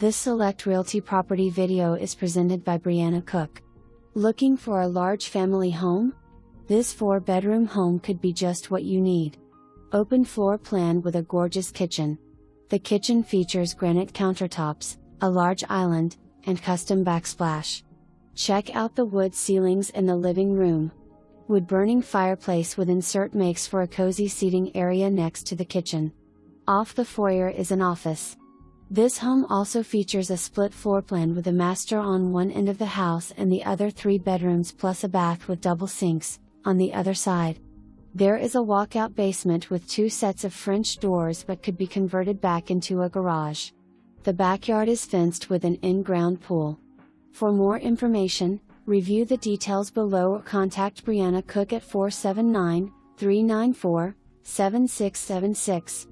This Select Realty property video is presented by Brianna Cook. Looking for a large family home? This 4-bedroom home could be just what you need. Open floor plan with a gorgeous kitchen. The kitchen features granite countertops, a large island, and custom backsplash. Check out the wood ceilings in the living room. Wood-burning fireplace with insert makes for a cozy seating area next to the kitchen. Off the foyer is an office. This home also features a split floor plan with a master on one end of the house and the other 3 bedrooms plus a bath with double sinks on the other side. There is a walkout basement with 2 sets of French doors but could be converted back into a garage. The backyard is fenced with an in-ground pool. For more information, review the details below or contact Brianna Cook at 479-394-7676.